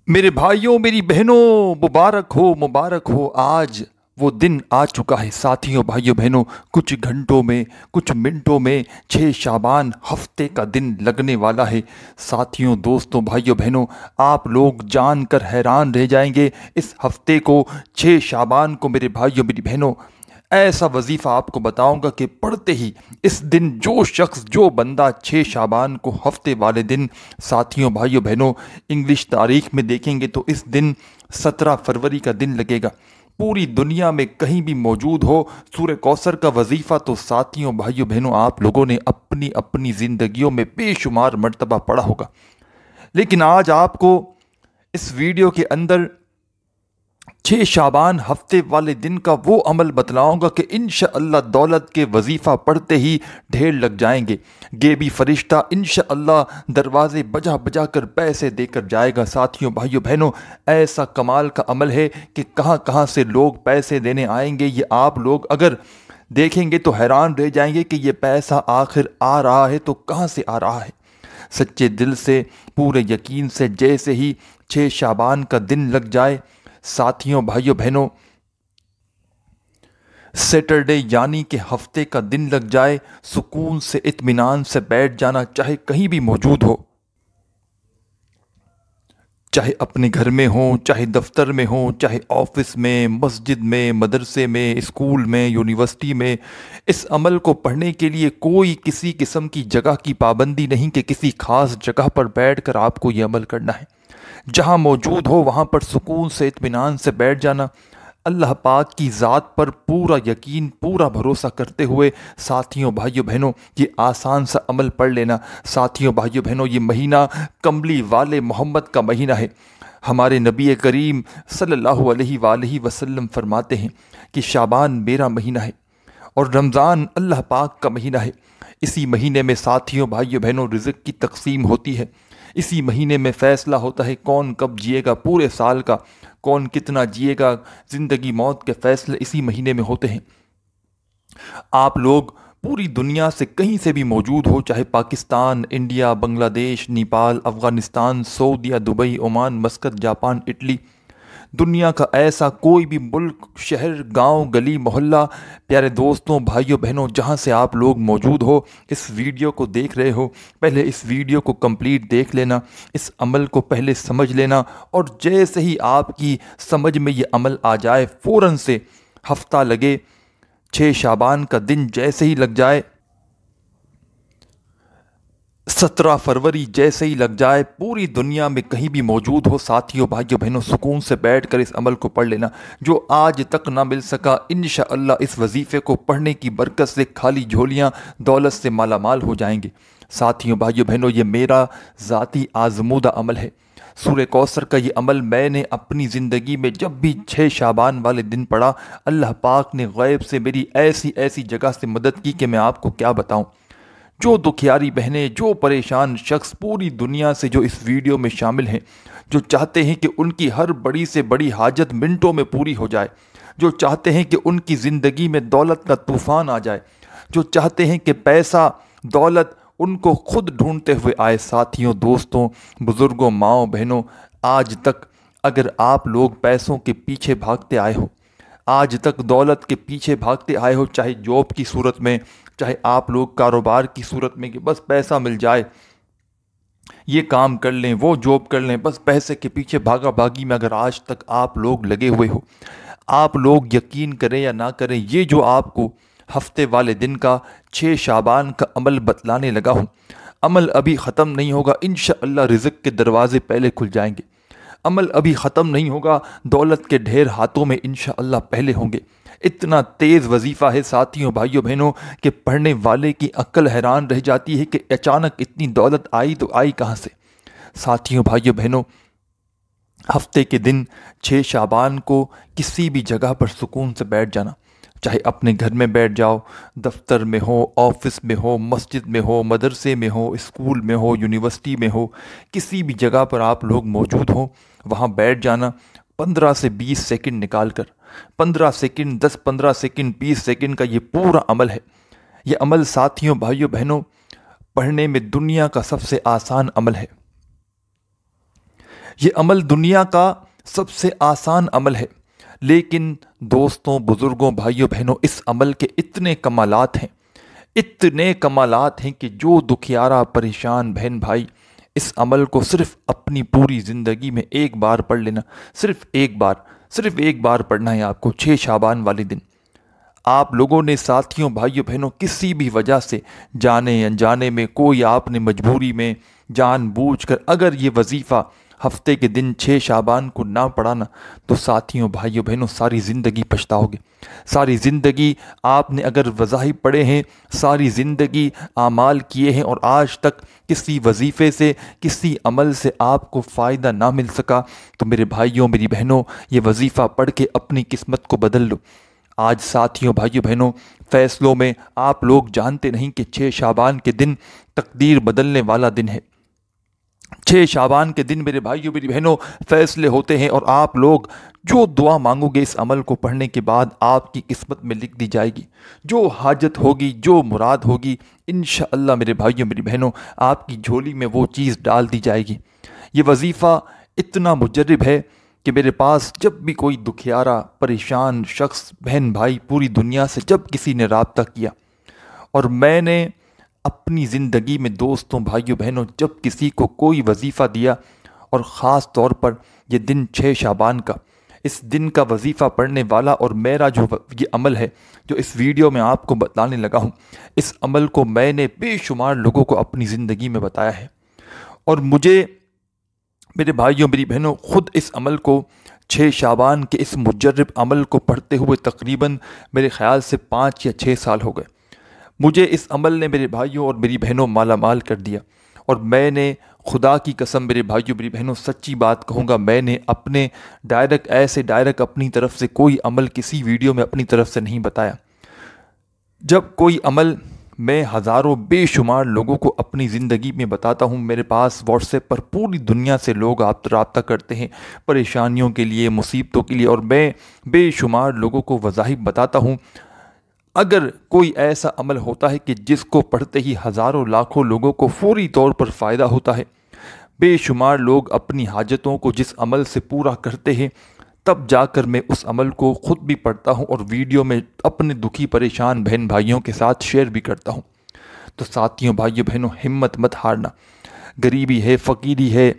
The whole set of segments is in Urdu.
میرے بھائیوں میری بہنوں، مبارک ہو آج وہ دن آ چکا ہے ساتھیوں بھائیوں بہنوں۔ کچھ گھنٹوں میں، کچھ منٹوں میں 6 شعبان ہفتے کا دن لگنے والا ہے ساتھیوں، دوستوں، بھائیوں بہنوں۔ آپ لوگ جان کر حیران رہ جائیں گے اس ہفتے کو، 6 شعبان کو میرے بھائیوں میری بہنوں۔ ایسا وظیفہ آپ کو بتاؤں گا کہ پڑھتے ہی اس دن جو شخص، جو بندہ 6 شعبان کو ہفتے والے دن ساتھیوں بھائیوں بہنوں انگلش تاریخ میں دیکھیں گے تو اس دن 17 فروری کا دن لگے گا۔ پوری دنیا میں کہیں بھی موجود ہو سورہ کوثر کا وظیفہ تو ساتھیوں بھائیوں بہنوں آپ لوگوں نے اپنی اپنی زندگیوں میں بے شمار مرتبہ پڑھا ہوگا، لیکن آج آپ کو اس ویڈیو کے اندر 6 شعبان ہفتے والے دن کا وہ عمل بتلاؤں گا کہ انشاءاللہ دولت کے وظیفہ پڑھتے ہی ڈھیر لگ جائیں گے۔ غیبی فرشتہ انشاءاللہ دروازے بجا بجا کر پیسے دے کر جائے گا ساتھیوں بھائیوں بہنوں۔ ایسا کمال کا عمل ہے کہ کہاں کہاں سے لوگ پیسے دینے آئیں گے، یہ آپ لوگ اگر دیکھیں گے تو حیران رہ جائیں گے کہ یہ پیسہ آخر آ رہا ہے تو کہاں سے آ رہا ہے۔ سچے دل سے، پورے یقین سے، جیسے ہی 6 شعبان کا دن لگ جائے ساتھیوں بھائیوں بہنوں، سیٹرڈے یعنی کہ ہفتے کا دن لگ جائے، سکون سے اطمینان سے بیٹھ جانا، چاہے کہیں بھی موجود ہو، چاہے اپنے گھر میں ہوں، چاہے دفتر میں ہوں، چاہے آفس میں، مسجد میں، مدرسے میں، اسکول میں، یونیورسٹی میں۔ اس عمل کو پڑھنے کے لیے کوئی کسی قسم کی جگہ کی پابندی نہیں کہ کسی خاص جگہ پر بیٹھ کر آپ کو یہ عمل کرنا ہے۔ جہاں موجود ہو وہاں پر سکون سے اطمینان سے بیٹھ جانا، اللہ پاک کی ذات پر پورا یقین، پورا بھروسہ کرتے ہوئے ساتھیوں بھائیوں بہنوں یہ آسان سا عمل پڑھ لینا۔ ساتھیوں بھائیوں بہنوں یہ مہینہ کملی والے محمد کا مہینہ ہے۔ ہمارے نبی کریم صلی اللہ علیہ وآلہ وسلم فرماتے ہیں کہ شعبان میرا مہینہ ہے اور رمضان اللہ پاک کا مہینہ ہے۔ اسی مہینے میں ساتھیوں بھائیوں بہنوں رزق کی تقسیم ہوتی ہے۔ اسی مہینے میں فیصلہ ہوتا ہے کون کب جیے گا پورے سال کا، کون کتنا جیے گا۔ زندگی موت کے فیصلے اسی مہینے میں ہوتے ہیں۔ آپ لوگ پوری دنیا سے کہیں سے بھی موجود ہو، چاہے پاکستان، انڈیا، بنگلہ دیش، نیپال، افغانستان، سعودیہ، Dubai, Oman, Muscat, Japan, Italy, دنیا کا ایسا کوئی بھی ملک، شہر، گاؤں، گلی، محلہ، پیارے دوستوں، بھائیوں بہنوں، جہاں سے آپ لوگ موجود ہو، اس ویڈیو کو دیکھ رہے ہو، پہلے اس ویڈیو کو کمپلیٹ دیکھ لینا، اس عمل کو پہلے سمجھ لینا، اور جیسے ہی آپ کی سمجھ میں یہ عمل آ جائے، فوراً سے ہفتہ لگے، 6 شعبان کا دن جیسے ہی لگ جائے، 17 فروری جیسے ہی لگ جائے، پوری دنیا میں کہیں بھی موجود ہو ساتھیوں بھائیوں بہنوں سکون سے بیٹھ کر اس عمل کو پڑھ لینا۔ جو آج تک نہ مل سکا انشاءاللہ اس وظیفے کو پڑھنے کی برکت سے خالی جھولیاں دولت سے مالا مال ہو جائیں گے۔ ساتھیوں بھائیوں بہنوں یہ میرا ذاتی آزمودہ عمل ہے۔ سورہ کوثر کا یہ عمل میں نے اپنی زندگی میں جب بھی 6 شعبان والے دن پڑھا، اللہ پاک نے غیب سے میری ایسی جگہ سے مدد کی کہ میں آپ کو کیا بتاؤں۔ جو دکھیاری بہنیں، جو پریشان شخص پوری دنیا سے جو اس ویڈیو میں شامل ہیں، جو چاہتے ہیں کہ ان کی ہر بڑی سے بڑی حاجت منٹوں میں پوری ہو جائے، جو چاہتے ہیں کہ ان کی زندگی میں دولت کا طوفان آ جائے، جو چاہتے ہیں کہ پیسہ، دولت ان کو خود ڈھونڈتے ہوئے آئے، ساتھیوں، دوستوں، بزرگوں، ماؤں، بہنوں، آج تک اگر آپ لوگ پیسوں کے پیچھے بھاگتے آئے ہو، آج تک دولت کے پیچھے بھاگتے آئے ہو، چاہے جاب کی صورت میں، چاہے آپ لوگ کاروبار کی صورت میں کہ بس پیسہ مل جائے، یہ کام کر لیں، وہ جاب کر لیں، بس پیسے کے پیچھے بھاگا بھاگی میں اگر آج تک آپ لوگ لگے ہوئے ہو، آپ لوگ یقین کریں یا نہ کریں، یہ جو آپ کو ہفتے والے دن کا 6 شعبان کا عمل بتلانے لگا ہوں، عمل ابھی ختم نہیں ہوگا، انشاءاللہ رزق کے دروازے پہلے کھل جائیں گے۔ عمل ابھی ختم نہیں ہوگا، دولت کے ڈھیر ہاتھوں میں انشاءاللہ پہلے ہوں گے۔ اتنا تیز وظیفہ ہے ساتھیوں بھائیوں بہنوں کہ پڑھنے والے کی عقل حیران رہ جاتی ہے کہ اچانک اتنی دولت آئی تو آئی کہاں سے۔ ساتھیوں بھائیوں بہنوں ہفتے کے دن 6 شعبان کو کسی بھی جگہ پر سکون سے بیٹھ جانا، چاہے اپنے گھر میں بیٹھ جاؤ، دفتر میں ہو، آفس میں ہو، مسجد میں ہو، مدرسے میں ہو، اسکول میں ہو، یونیورسٹی میں ہو، کسی بھی جگہ پر آپ لوگ موجود ہوں وہاں بیٹھ جانا، 15 سے 20 سیکنڈ نکال کر، 15 سیکنڈ، 10، 15 سیکنڈ، 20 سیکنڈ کا یہ پورا عمل ہے۔ یہ عمل ساتھیوں بھائیوں بہنوں پڑھنے میں دنیا کا سب سے آسان عمل ہے۔ یہ عمل دنیا کا سب سے آسان عمل ہے، لیکن دوستوں، بزرگوں، بھائیوں، بہنوں، اس عمل کے اتنے کمالات ہیں کہ جو دکھیارا، پریشان بہن بھائی اس عمل کو صرف اپنی پوری زندگی میں ایک بار پڑھ لینا، صرف ایک بار پڑھنا ہے آپ کو 6 شعبان والے دن۔ آپ لوگوں نے ساتھیوں، بھائیوں، بہنوں، کسی بھی وجہ سے جانے انجانے میں، کوئی آپ نے مجبوری میں جان بوجھ کر اگر یہ وظیفہ ہفتے کے دن 6 شعبان کو نہ پڑھانا تو ساتھیوں، بھائیوں، بہنوں، ساری زندگی پچھتاؤ گے۔ ساری زندگی آپ نے اگر وظائف پڑھے ہیں، ساری زندگی اعمال کیے ہیں اور آج تک کسی وظیفے سے، کسی عمل سے آپ کو فائدہ نہ مل سکا، تو میرے بھائیوں، میری بہنوں، یہ وظیفہ پڑھ کے اپنی قسمت کو بدل لو۔ آج ساتھیوں، بھائیوں، بہنوں، فیصلوں میں آپ لوگ جانتے نہیں کہ 6 شعبان کے دن تقدیر بدلنے والا دن ہے۔ 6 شعبان کے دن میرے بھائیوں، میری بہنوں، فیصلے ہوتے ہیں اور آپ لوگ جو دعا مانگو گے اس عمل کو پڑھنے کے بعد آپ کی قسمت میں لکھ دی جائے گی۔ جو حاجت ہوگی، جو مراد ہوگی، انشاءاللہ میرے بھائیوں، میری بہنوں، آپ کی جھولی میں وہ چیز ڈال دی جائے گی۔ یہ وظیفہ اتنا مجرب ہے کہ میرے پاس جب بھی کوئی دکھیارا، پریشان شخص، بہن بھائی پوری دنیا سے جب کسی نے رابطہ کیا اور میں نے اپنی زندگی میں دوستوں، بھائیوں، بہنوں، جب کسی کو کوئی وظیفہ دیا اور خاص طور پر یہ دن 6 شعبان کا، اس دن کا وظیفہ پڑھنے والا اور میرا جو یہ عمل ہے جو اس ویڈیو میں آپ کو بتانے لگا ہوں، اس عمل کو میں نے بے شمار لوگوں کو اپنی زندگی میں بتایا ہے، اور مجھے میرے بھائیوں، میری بہنوں، خود اس عمل کو 6 شعبان کے اس مجرب عمل کو پڑھتے ہوئے تقریباً میرے خیال سے 5 یا 6 سال ہو گئے۔ مجھے اس عمل نے میرے بھائیوں اور میری بہنوں مالا مال کر دیا، اور میں نے خدا کی قسم میرے بھائیوں، میری بہنوں، سچی بات کہوں گا، میں نے اپنے ڈائریکٹ اپنی طرف سے کوئی عمل کسی ویڈیو میں اپنی طرف سے نہیں بتایا۔ جب کوئی عمل میں ہزاروں بے شمار لوگوں کو اپنی زندگی میں بتاتا ہوں، میرے پاس واٹس ایپ پر پوری دنیا سے لوگ رابطہ کرتے ہیں پریشانیوں کے لیے، مصیبتوں کے لیے، اور میں بے شمار لوگوں کو وظائف بتاتا ہوں۔ اگر کوئی ایسا عمل ہوتا ہے کہ جس کو پڑھتے ہی ہزاروں لاکھوں لوگوں کو فوری طور پر فائدہ ہوتا ہے، بے شمار لوگ اپنی حاجتوں کو جس عمل سے پورا کرتے ہیں، تب جا کر میں اس عمل کو خود بھی پڑھتا ہوں اور ویڈیو میں اپنے دکھی پریشان بہن بھائیوں کے ساتھ شیئر بھی کرتا ہوں۔ تو ساتھیوں، بھائیوں، بہنوں، ہمت مت ہارنا۔ غریبی ہے، فقیری ہے،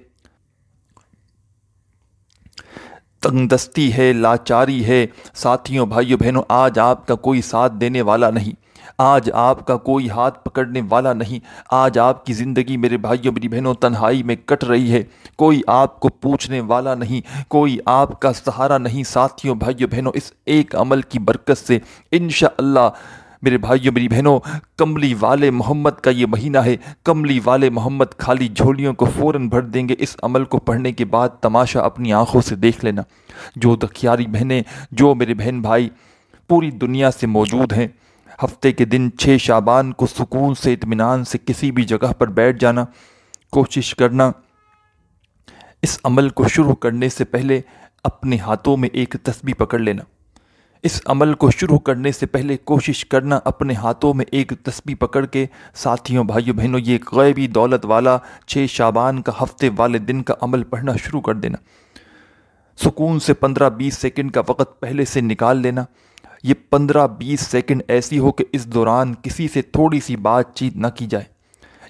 تنگ دستی ہے، لاچاری ہے، ساتھیوں، بھائیوں، بہنوں، آج آپ کا کوئی ساتھ دینے والا نہیں، آج آپ کا کوئی ہاتھ پکڑنے والا نہیں، آج آپ کی زندگی میرے بھائیوں، میری بہنوں، تنہائی میں کٹ رہی ہے، کوئی آپ کو پوچھنے والا نہیں، کوئی آپ کا سہارا نہیں۔ ساتھیوں، بھائیوں، بہنوں، اس ایک عمل کی برکت سے انشاءاللہ میرے بھائیوں، میری بہنوں، کملی والے محمد کا یہ مہینہ ہے، کملی والے محمد خالی جھولیوں کو فوراً بھر دیں گے۔ اس عمل کو پڑھنے کے بعد تماشا اپنی آنکھوں سے دیکھ لینا۔ جو دکھیاری بہنیں، جو میرے بہن بھائی پوری دنیا سے موجود ہیں، ہفتے کے دن 6 شعبان کو سکون سے، اطمینان سے کسی بھی جگہ پر بیٹھ جانا، کوشش کرنا اس عمل کو شروع کرنے سے پہلے اپنے ہاتھوں میں ایک تسبیح پکڑ لینا۔ اس عمل کو شروع کرنے سے پہلے کوشش کرنا اپنے ہاتھوں میں ایک تسبیح پکڑ کے، ساتھیوں، بھائیوں، بہنوں، یہ غیبی دولت والا 6 شعبان کا ہفتے والے دن کا عمل پڑھنا شروع کر دینا۔ سکون سے 15-20 سیکنڈ کا وقت پہلے سے نکال لینا۔ یہ 15-20 سیکنڈ ایسی ہو کہ اس دوران کسی سے تھوڑی سی بات چیت نہ کی جائے۔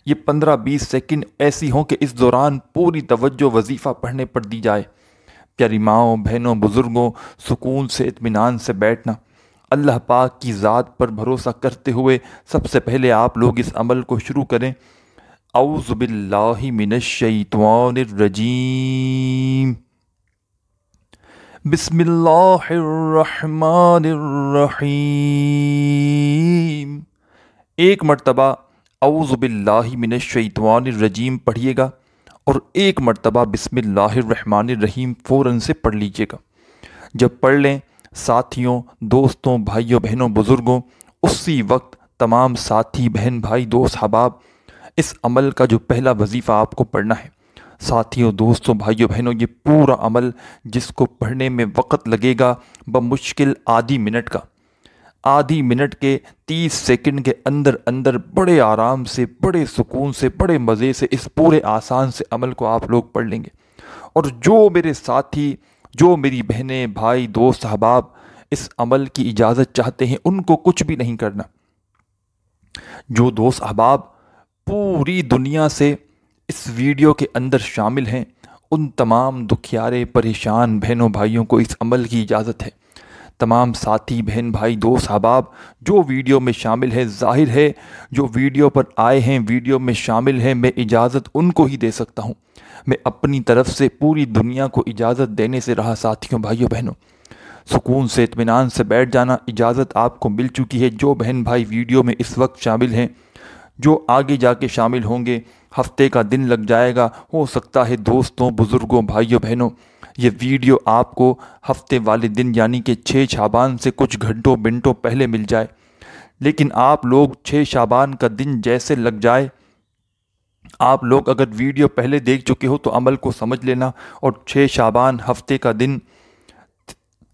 یہ 15-20 سیکنڈ ایسی ہوں کہ اس دوران پوری توجہ وظیفہ پڑھنے پر دی جائے۔ پیاری ماؤں، بہنوں، بزرگوں، سکون سے، اطمینان سے بیٹھنا۔ اللہ پاک کی ذات پر بھروسہ کرتے ہوئے سب سے پہلے آپ لوگ اس عمل کو شروع کریں۔ اعوذ باللہ من الشیطان الرجیم، بسم اللہ الرحمن الرحیم۔ ایک مرتبہ اعوذ باللہ من الشیطان الرجیم پڑھیے گا اور ایک مرتبہ بسم اللہ الرحمن الرحیم فوراً سے پڑھ لیجیے گا۔ جب پڑھ لیں، ساتھیوں، دوستوں، بھائیوں، بہنوں، بزرگوں، اسی وقت تمام ساتھی، بہن بھائی، دوست احباب، اس عمل کا جو پہلا وظیفہ آپ کو پڑھنا ہے، ساتھیوں، دوستوں، بھائیوں، بہنوں، یہ پورا عمل جس کو پڑھنے میں وقت لگے گا بمشکل آدھی منٹ کا، آدھی منٹ کے 30 سیکنڈ کے اندر اندر بڑے آرام سے، بڑے سکون سے، بڑے مزے سے اس پورے آسان سے عمل کو آپ لوگ پڑھ لیں گے، اور جو میرے ساتھی، جو میری بہنیں، بھائی، دوست، احباب اس عمل کی اجازت چاہتے ہیں ان کو کچھ بھی نہیں کرنا۔ جو دوست احباب پوری دنیا سے اس ویڈیو کے اندر شامل ہیں ان تمام دکھیارے پریشان بہنوں بھائیوں کو اس عمل کی اجازت ہے۔ تمام ساتھی، بہن، بھائی، دوست، احباب جو ویڈیو میں شامل ہے، ظاہر ہے جو ویڈیو پر آئے ہیں، ویڈیو میں شامل ہیں، میں اجازت ان کو ہی دے سکتا ہوں۔ میں اپنی طرف سے پوری دنیا کو اجازت دینے سے رہا۔ ساتھیوں، بھائیوں، بہنوں، سکون سے، اطمینان سے بیٹھ جانا، اجازت آپ کو مل چکی ہے۔ جو بہن بھائی ویڈیو میں اس وقت شامل ہیں، جو آگے جا کے شامل ہوں گے، ہفتے کا دن لگ جائے گا، ہو سکتا ہے دوستوں، بزرگوں، بھائیوں، بہنوں یہ ویڈیو آپ کو ہفتے والے دن یعنی کہ 6 شعبان سے کچھ گھنٹوں منٹوں پہلے مل جائے، لیکن آپ لوگ 6 شعبان کا دن جیسے لگ جائے، آپ لوگ اگر ویڈیو پہلے دیکھ چکے ہو تو عمل کو سمجھ لینا، اور 6 شعبان ہفتے کا دن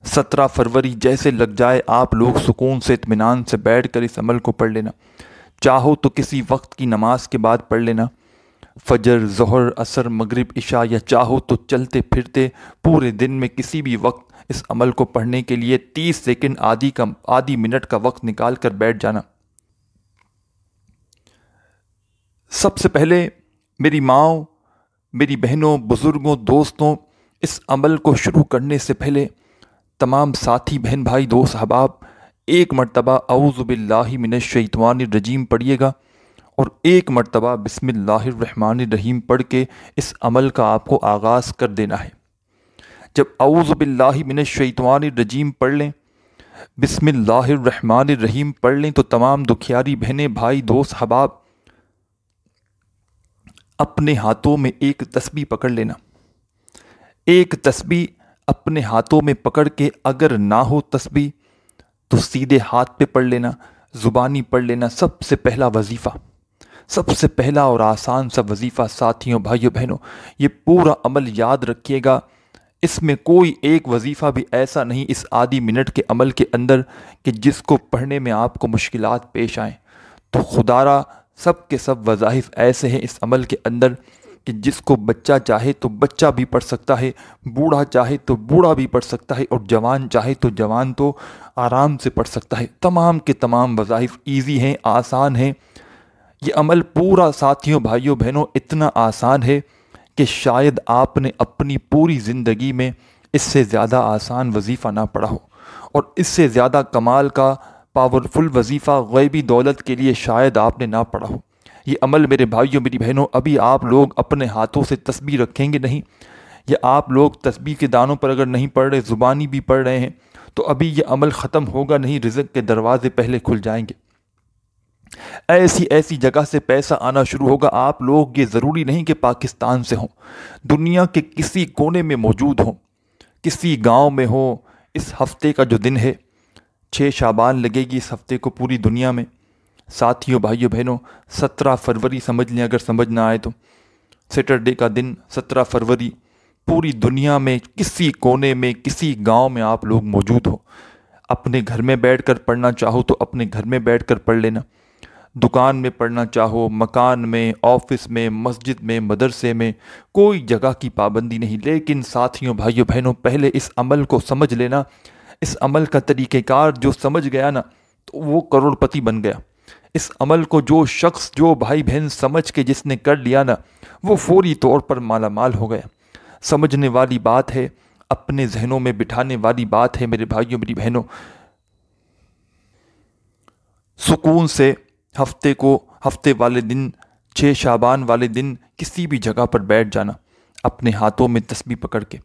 17 فروری جیسے لگ جائے، آپ لوگ سکون سے، اطمینان سے بیٹھ کر اس عمل کو پڑھ لینا۔ چاہو تو کسی وقت کی نماز کے بعد پڑھ لینا، فجر، ظہر، عصر، مغرب، عشاء، یا چاہو تو چلتے پھرتے پورے دن میں کسی بھی وقت اس عمل کو پڑھنے کے لیے 30 سیکنڈ آدھی منٹ کا وقت نکال کر بیٹھ جانا۔ سب سے پہلے میری ماؤں، میری بہنوں، بزرگوں، دوستوں، اس عمل کو شروع کرنے سے پہلے تمام ساتھی، بہن، بھائی، دوست، احباب ایک مرتبہ اعوذ باللہ من الشیطان الرجیم پڑھیے گا، اور ایک مرتبہ بسم اللہ الرحمن الرحیم پڑھ کے اس عمل کا آپ کو آغاز کر دینا ہے۔ جب اعوذ باللہ من الشیطان الرجیم پڑھ لیں، بسم اللہ الرحمن الرحیم پڑھ لیں، تو تمام دکھیاری بہنیں، بھائی، دوست، احباب اپنے ہاتھوں میں ایک تسبیح پکڑ لینا۔ ایک تسبیح اپنے ہاتھوں میں پکڑ کے، اگر نہ ہو تسبیح تو سیدھے ہاتھ پہ پڑھ لینا، زبانی پڑھ لینا۔ سب سے پہلا وظیفہ، سب سے پہلا اور آسان سا وظیفہ ساتھیوں، بھائیوں، بہنوں، یہ پورا عمل یاد رکھیے گا۔ اس میں کوئی ایک وظیفہ بھی ایسا نہیں اس آدھی منٹ کے عمل کے اندر کہ جس کو پڑھنے میں آپ کو مشکلات پیش آئیں۔ تو خدارا سب کے سب وظائف ایسے ہیں اس عمل کے اندر کہ جس کو بچہ چاہے تو بچہ بھی پڑھ سکتا ہے، بوڑھا چاہے تو بوڑھا بھی پڑھ سکتا ہے، اور جوان چاہے تو جوان تو آرام سے پڑھ سکتا ہے۔ تمام کے تمام وظائف ایزی ہیں، آسان ہیں۔ یہ عمل پورا ساتھیوں، بھائیوں، بہنوں اتنا آسان ہے کہ شاید آپ نے اپنی پوری زندگی میں اس سے زیادہ آسان وظیفہ نہ پڑھا ہو، اور اس سے زیادہ کمال کا پاورفل وظیفہ غیبی دولت کے لیے شاید آپ نے نہ پڑھا ہو۔ یہ عمل میرے بھائیوں، میری بہنوں، ابھی آپ لوگ اپنے ہاتھوں سے تسبیح رکھیں گے نہیں، یا آپ لوگ تسبیح کے دانوں پر اگر نہیں پڑھ رہے، زبانی بھی پڑھ رہے ہیں، تو ابھی یہ عمل ختم ہوگا نہیں، رزق کے دروازے پہلے کھل جائیں گے۔ ایسی جگہ سے پیسہ آنا شروع ہوگا۔ آپ لوگ یہ ضروری نہیں کہ پاکستان سے ہوں، دنیا کے کسی کونے میں موجود ہوں، کسی گاؤں میں ہو۔ اس ہفتے کا جو دن ہے، 6 شعبان لگے گی اس ہفتے کو پوری دنیا میں۔ ساتھیوں، بھائیوں، بہنوں، 17 فروری سمجھ لیں، اگر سمجھ نہ آئے تو سیٹرڈے کا دن 17 فروری، پوری دنیا میں کسی کونے میں، کسی گاؤں میں آپ لوگ موجود ہو، اپنے گھر میں بیٹھ کر پڑھنا چاہو تو اپنے گھر میں بیٹھ کر پڑھ لینا، دکان میں پڑھنا چاہو، مکان میں، آفس میں، مسجد میں، مدرسے میں، کوئی جگہ کی پابندی نہیں۔ لیکن ساتھیوں، بھائیوں، بہنوں، پہلے اس عمل کو سمجھ لینا۔ اس عمل کا طریقہ کار جو سمجھ گیا نا تو وہ کروڑ پتی بن گیا۔ اس عمل کو جو شخص، جو بھائی بہن سمجھ کے جس نے کر لیا نا، وہ فوری طور پر مالا مال ہو گیا۔ سمجھنے والی بات ہے، اپنے ذہنوں میں بٹھانے والی بات ہے میرے بھائیوں، میری بہنوں۔ سکون سے ہفتے والے دن، 6 شعبان والے دن کسی بھی جگہ پر بیٹھ جانا، اپنے ہاتھوں میں تسبیح پکڑ کے۔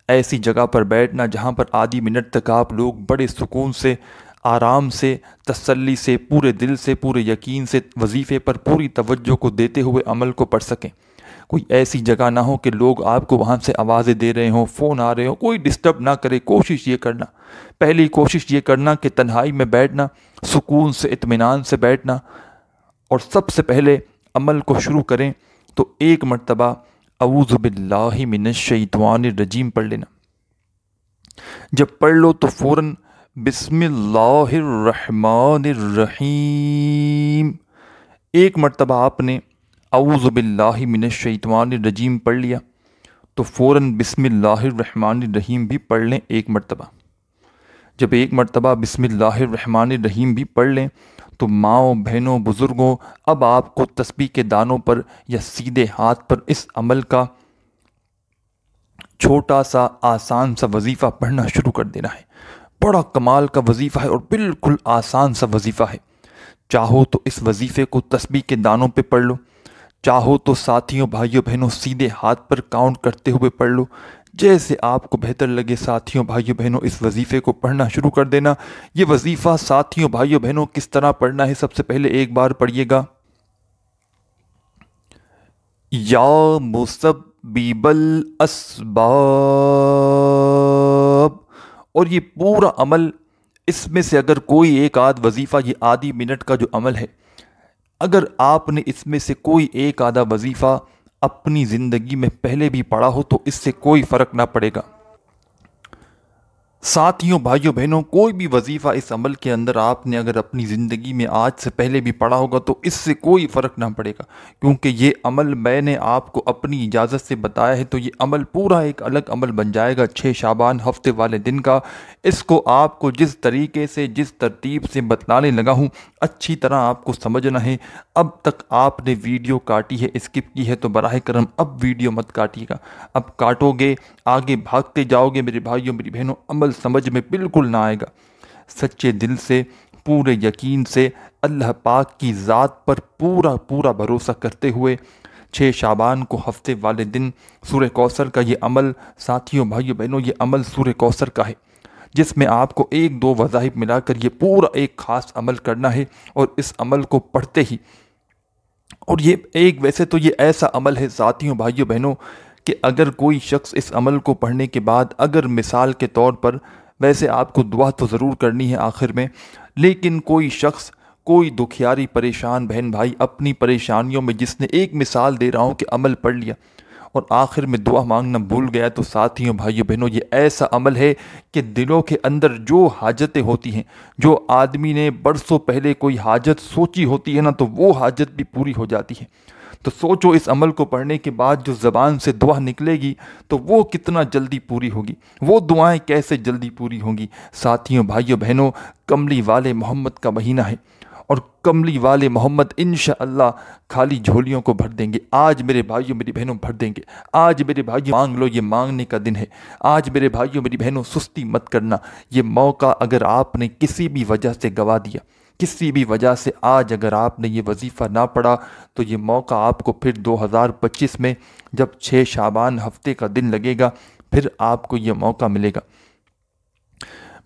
ایسی جگہ پر بیٹھنا جہاں پر آدھی منٹ تک آپ لوگ بڑے سکون سے، آرام سے، تسلی سے، پورے دل سے، پورے یقین سے وظیفے پر پوری توجہ کو دیتے ہوئے عمل کو پڑھ سکیں۔ کوئی ایسی جگہ نہ ہو کہ لوگ آپ کو وہاں سے آوازیں دے رہے ہوں، فون آ رہے ہوں، کوئی ڈسٹرب نہ کرے۔ کوشش یہ کرنا، پہلی کوشش یہ کرنا کہ تنہائی میں بیٹھنا، سکون سے، اطمینان سے بیٹھنا، اور سب سے پہلے عمل کو شروع کریں تو ایک مرتبہ اعوذ باللہ من الشیطان الرجیم پڑھ لینا۔ جب پڑھ لو تو فوراً بسم اللہ الرحمن الرحیم، ایک مرتبہ آپ نے اعوذ باللہ من الشیطان الرجیم پڑھ لیا تو فوراً بسم اللہ الرحمن الرحیم بھی پڑھ لیں ایک مرتبہ۔ جب ایک مرتبہ بسم اللہ الرحمن الرحیم بھی پڑھ لیں تو ماؤں، بہنوں، بزرگوں، اب آپ کو تسبیح کے دانوں پر یا سیدھے ہاتھ پر اس عمل کا چھوٹا سا آسان سا وظیفہ پڑھنا شروع کر دینا ہے۔ بڑا کمال کا وظیفہ ہے اور بالکل آسان سا وظیفہ ہے۔ چاہو تو اس وظیفے کو تسبیح کے دانوں پہ پڑھ لو، چاہو تو ساتھیوں، بھائیوں، بہنوں سیدھے ہاتھ پر کاؤنٹ کرتے ہوئے پڑھ لو، جیسے آپ کو بہتر لگے ساتھیوں، بھائیوں، بہنوں اس وظیفے کو پڑھنا شروع کر دینا۔ یہ وظیفہ ساتھیوں، بھائیوں، بہنوں کس طرح پڑھنا ہے، سب سے پہلے ایک بار پڑھیے گا، یا مسبب الاسباب، اور یہ پورا عمل، اس میں سے اگر کوئی ایک آدھ وظیفہ، یہ آدھی منٹ کا جو عمل ہے، اگر آپ نے اس میں سے کوئی ایک آدھا وظیفہ اپنی زندگی میں پہلے بھی پڑھا ہو تو اس سے کوئی فرق نہ پڑے گا۔ ساتھیوں، بھائیوں، بہنوں کوئی بھی وظیفہ اس عمل کے اندر آپ نے اگر اپنی زندگی میں آج سے پہلے بھی پڑھا ہوگا تو اس سے کوئی فرق نہ پڑے گا، کیونکہ یہ عمل میں نے آپ کو اپنی اجازت سے بتایا ہے، تو یہ عمل پورا ایک الگ عمل بن جائے گا 6 شعبان ہفتے والے دن کا۔ اس کو آپ کو جس طریقے سے، جس ترتیب سے بتلانے لگا ہوں، اچھی طرح آپ کو سمجھنا ہے۔ اب تک آپ نے ویڈیو کاٹی ہے، اسکپ کی ہے، تو براہ کرم اب ویڈیو مت کاٹیے گا۔ اب کاٹو گے، آگے بھاگتے جاؤ گے میرے بھائیوں، میری بہنوں، عمل سمجھ میں بالکل نہ آئے گا۔ سچے دل سے، پورے یقین سے، اللہ پاک کی ذات پر پورا بھروسہ کرتے ہوئے 6 شعبان کو ہفتے والے دن سورہ کوثر کا یہ عمل، ساتھیوں، بھائیوں، بہنوں یہ عمل سورہ کوثر کا ہے، جس میں آپ کو 1-2 وظائف ملا کر یہ پورا ایک خاص عمل کرنا ہے، اور اس عمل کو پڑھتے ہی، اور یہ ویسے تو یہ ایسا عمل ہے ساتھیوں، بھائیوں، بہنوں کہ اگر کوئی شخص اس عمل کو پڑھنے کے بعد، اگر مثال کے طور پر، ویسے آپ کو دعا تو ضرور کرنی ہے آخر میں، لیکن کوئی شخص، کوئی دکھیاری پریشان بہن بھائی اپنی پریشانیوں میں، جس نے ایک مثال دے رہا ہوں کہ عمل پڑھ لیا اور آخر میں دعا مانگنا بھول گیا، تو ساتھیوں، بھائیوں، بہنوں یہ ایسا عمل ہے کہ دلوں کے اندر جو حاجتیں ہوتی ہیں، جو آدمی نے برسوں پہلے کوئی حاجت سوچی ہوتی ہے نا، تو وہ حاجت بھی پوری ہو جاتی ہے۔ تو سوچو اس عمل کو پڑھنے کے بعد جو زبان سے دعا نکلے گی تو وہ کتنا جلدی پوری ہوگی، وہ دعائیں کیسے جلدی پوری ہوں گی۔ ساتھیوں، بھائیوں، بہنوں کملی والے محمد کا مہینہ ہے، اور کملی والے محمد انشاءاللہ خالی جھولیوں کو بھر دیں گے۔ آج میرے بھائیوں، میری بہنوں بھر دیں گے۔ آج میرے بھائیوں مانگ لو، یہ مانگنے کا دن ہے۔ آج میرے بھائیوں، میری بہنوں سستی مت کرنا۔ یہ موقع اگر آپ نے کسی بھی وجہ سے گوا دیا، کسی بھی وجہ سے آج اگر آپ نے یہ وظیفہ نہ پڑھا، تو یہ موقع آپ کو پھر 2025 میں جب 6 شعبان ہفتے کا دن لگے گا، پھر آپ کو یہ موقع ملے گا۔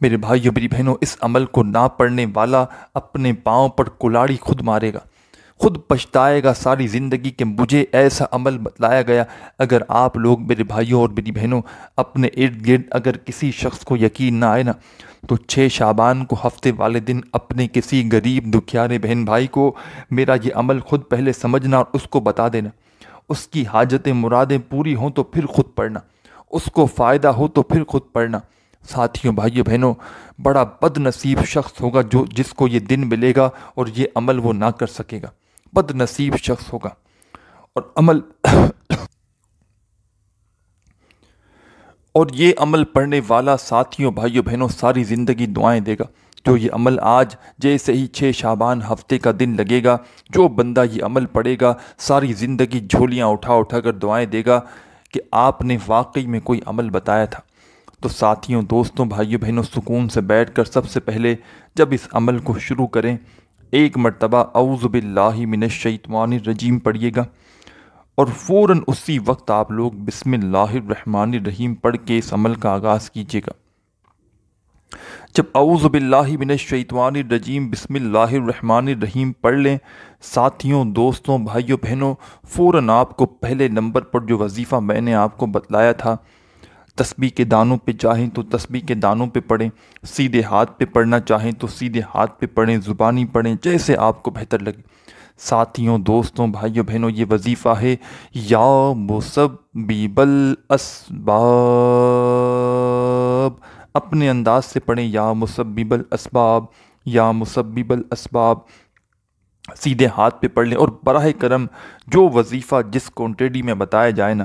میرے بھائیوں، میری بہنوں اس عمل کو نہ پڑھنے والا اپنے پاؤں پر کلاڑی خود مارے گا، خود پچھتائے گا ساری زندگی کہ مجھے ایسا عمل بتلایا گیا۔ اگر آپ لوگ میرے بھائیوں اور میری بہنوں اپنے ارد گرد اگر کسی شخص کو یقین نہ آئے نا، تو 6 شعبان کو ہفتے والے دن اپنے کسی غریب دکھیارے بہن بھائی کو میرا یہ عمل خود پہلے سمجھنا اور اس کو بتا دینا۔ اس کی حاجتیں مرادیں پوری ہوں تو پھر خود پڑھنا، اس کو فائدہ ہو تو پھر خود پڑھنا۔ ساتھیوں، بھائیوں، بہنوں بڑا بد نصیب شخص ہوگا جس کو یہ دن ملے گا اور یہ عمل وہ نہ کر سکے گا، بد نصیب شخص ہوگا۔ اور یہ عمل پڑھنے والا ساتھیوں، بھائیوں، بہنوں ساری زندگی دعائیں دے گا۔ جو یہ عمل آج جیسے ہی 6 شعبان ہفتے کا دن لگے گا، جو بندہ یہ عمل پڑھے گا ساری زندگی جھولیاں اٹھا کر دعائیں دے گا کہ آپ نے واقعی میں کوئی عمل بتایا تھا۔ تو ساتھیوں، دوستوں، بھائیوں، بہنوں سکون سے بیٹھ کر سب سے پہلے جب اس عمل کو شروع کریں، ایک مرتبہ اعوذ باللہ من الشیطان الرجیم پڑھیے گا، اور فوراً اسی وقت آپ لوگ بسم اللہ الرحمن الرحیم پڑھ کے اس عمل کا آغاز کیجیے گا۔ جب اعوذ باللہ من الشیطان الرجیم بسم اللہ الرحمن الرحیم پڑھ لیں، ساتھیوں، دوستوں، بھائیوں، بہنوں فوراً آپ کو پہلے نمبر پر جو وظیفہ میں نے آپ کو بتلایا تھا، تسبیح کے دانوں پہ چاہیں تو تسبیح کے دانوں پہ پڑھیں، سیدھے ہاتھ پہ پڑھنا چاہیں تو سیدھے ہاتھ پہ پڑھیں، زبانی پڑھیں، جیسے آپ کو بہتر لگے۔ ساتھیوں، دوستوں، بھائیوں، بہنوں یہ وظیفہ ہے یا مسبب الاسباب، اپنے انداز سے پڑھیں، یا مسبب الاسباب، یا مسبب الاسباب، سیدھے ہاتھ پہ پڑھ لیں، اور براہ کرم جو وظیفہ جس کوانٹٹی میں بتایا جائے نا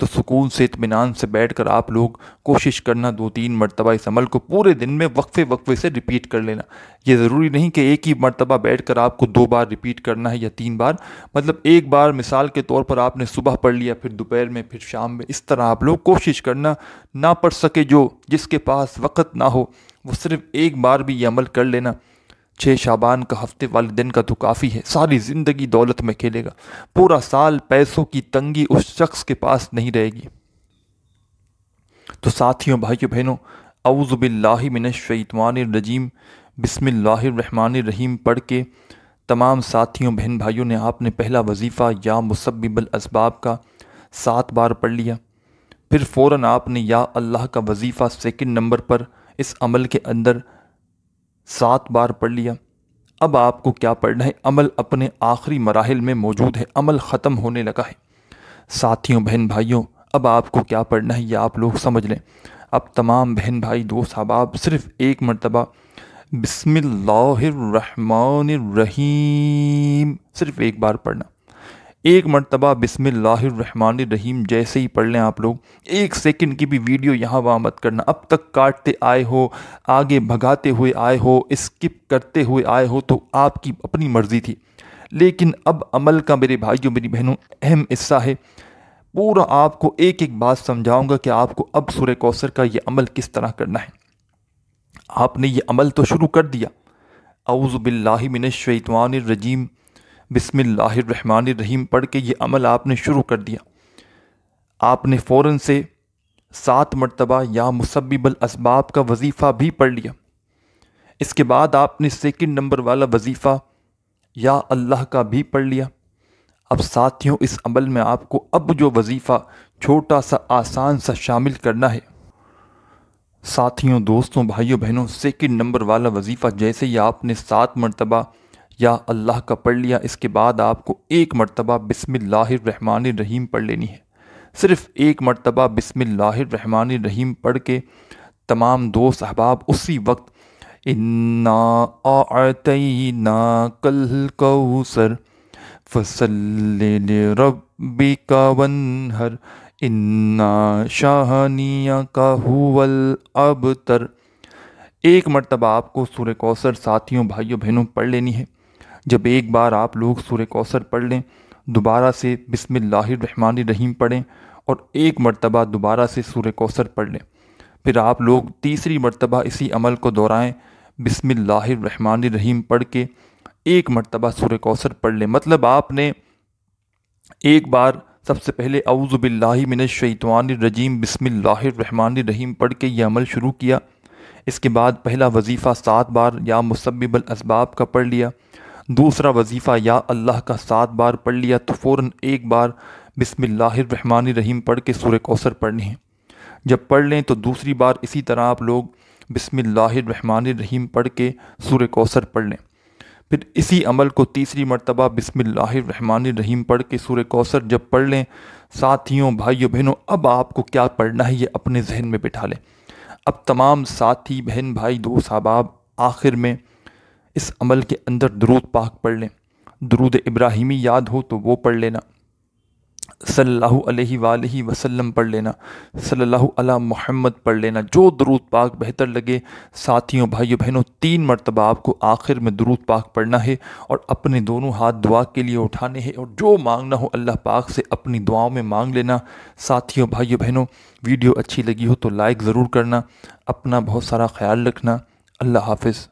تو سکون سے اطمینان سے بیٹھ کر آپ لوگ کوشش کرنا 2-3 مرتبہ اس عمل کو پورے دن میں وقفے سے ریپیٹ کر لینا۔ یہ ضروری نہیں کہ ایک ہی مرتبہ بیٹھ کر آپ کو 2 بار ریپیٹ کرنا ہے یا 3 بار، مطلب ایک بار مثال کے طور پر آپ نے صبح پڑھ لیا، پھر دوپہر میں، پھر شام میں، اس طرح آپ لوگ کوشش کرنا۔ نہ پڑھ سکے جس کے پاس وقت نہ ہو وہ صرف ایک بار بھی یہ عمل کر لینا۔ 6 شعبان کا ہفتے والے دن کا تو کافی ہے، ساری زندگی دولت میں کھیلے گا، پورا سال پیسوں کی تنگی اس شخص کے پاس نہیں رہے گی۔ تو ساتھیوں، بھائیوں، بہنوں، اعوذ باللہ من الشیطان الرجیم، بسم اللہ الرحمن الرحیم پڑھ کے تمام ساتھیوں، بہن بھائیوں نے آپ نے پہلا وظیفہ یا مسبب الاسباب کا 7 بار پڑھ لیا، پھر فوراً آپ نے یا اللہ کا وظیفہ سیکنڈ نمبر پر اس عمل کے اندر 7 بار پڑھ لیا۔ اب آپ کو کیا پڑھنا ہے؟ عمل اپنے آخری مراحل میں موجود ہے، عمل ختم ہونے لگا ہے۔ ساتھیوں، بہن بھائیوں، اب آپ کو کیا پڑھنا ہے یہ آپ لوگ سمجھ لیں۔ اب تمام بہن بھائی دوست احباب صرف ایک مرتبہ بسم اللہ الرحمن الرحیم صرف ایک بار پڑھنا، ایک مرتبہ بسم اللہ الرحمن الرحیم جیسے ہی پڑھ لیں آپ لوگ، 1 سیکنڈ کی بھی ویڈیو یہاں وہاں مت کرنا۔ اب تک کاٹتے آئے ہو، آگے بھگاتے ہوئے آئے ہو، اسکپ کرتے ہوئے آئے ہو تو آپ کی اپنی مرضی تھی، لیکن اب عمل کا میرے بھائیوں میری بہنوں اہم حصہ ہے۔ پورا آپ کو ایک ایک بات سمجھاؤں گا کہ آپ کو اب سورہ کوثر کا یہ عمل کس طرح کرنا ہے۔ آپ نے یہ عمل تو شروع کر دیا، اعوذ باللہ من الشیطان الرجیم بسم اللہ الرحمن الرحیم پڑھ کے یہ عمل آپ نے شروع کر دیا۔ آپ نے فوراً سے 7 مرتبہ یا مسبب الاسباب کا وظیفہ بھی پڑھ لیا۔ اس کے بعد آپ نے سیکنڈ نمبر والا وظیفہ یا اللہ کا بھی پڑھ لیا۔ اب ساتھیوں، اس عمل میں آپ کو اب جو وظیفہ چھوٹا سا آسان سا شامل کرنا ہے۔ ساتھیوں، دوستوں، بھائیوں، بہنوں، سیکنڈ نمبر والا وظیفہ جیسے ہی آپ نے 7 مرتبہ یا اللہ کا پڑھ لیا، اس کے بعد آپ کو 1 مرتبہ بسم اللہ الرحمن الرحیم پڑھ لینی ہے۔ صرف 1 مرتبہ بسم اللہ الرحمن الرحیم پڑھ کے تمام دوست احباب اسی وقت اِنَّا أَعْطَيْنَاكَ الْكَوْثَرَ فَصَلِّ لِرَبِّكَ وَانْحَرْ اِنَّا شَانِئَكَ هُوَ الْأَبْتَرُ 1 مرتبہ آپ کو سورہ کوثر ساتھیوں، بھائیوں، بہنوں پڑھ لینی ہے۔ جب ایک بار آپ لوگ سورہ کوثر پڑھ لیں، دوبارہ سے بسم اللہ الرحمن الرحیم پڑھیں اور 1 مرتبہ دوبارہ سے سورہ کوثر پڑھ لیں۔ پھر آپ لوگ تیسری مرتبہ اسی عمل کو دہرائیں، بسم اللہ الرحمن الرحیم پڑھ کے 1 مرتبہ سورہ کوثر پڑھ لیں۔ مطلب آپ نے ایک بار سب سے پہلے اعوذ باللہ من الشیطان الرجیم بسم اللہ الرحمن الرحیم پڑھ کے یہ عمل شروع کیا۔ اس کے بعد پہلا وظیفہ 7 بار یا مسبب الاسباب کا پڑھ لیا، دوسرا وظیفہ یا اللہ کا 7 بار پڑھ لیا، تو فوراً ایک بار بسم اللہ الرحمن الرحیم پڑھ کے سورہ کوثر پڑھنی ہے۔ جب پڑھ لیں تو دوسری بار اسی طرح آپ لوگ بسم اللہ الرحمن الرحیم پڑھ کے سورہ کوثر پڑھ لیں۔ پھر اسی عمل کو تیسری مرتبہ بسم اللہ الرحمن الرحیم پڑھ کے سورہ کوثر جب پڑھ لیں، ساتھیوں، بھائیوں، بہنوں، اب آپ کو کیا پڑھنا ہے یہ اپنے ذہن میں بٹھا لیں۔ اب تمام ساتھی، بہن، بھائی، دوست احباب آخر میں اس عمل کے اندر درود پاک پڑھ لیں۔ درود ابراہیمی یاد ہو تو وہ پڑھ لینا، صلی اللہ علیہ وآلہ وسلم پڑھ لینا، صلی اللہ علی محمد پڑھ لینا، جو درود پاک بہتر لگے۔ ساتھیوں، بھائیوں، بہنوں، 3 مرتبہ آپ کو آخر میں درود پاک پڑھنا ہے اور اپنے دونوں ہاتھ دعا کے لیے اٹھانے ہیں اور جو مانگنا ہو اللہ پاک سے اپنی دعاؤں میں مانگ لینا۔ ساتھیوں، بھائیوں، بہنوں، ویڈیو اچھی لگی ہو تو لائک ضرور کرنا، اپنا بہت سارا خیال رکھنا۔ اللہ حافظ۔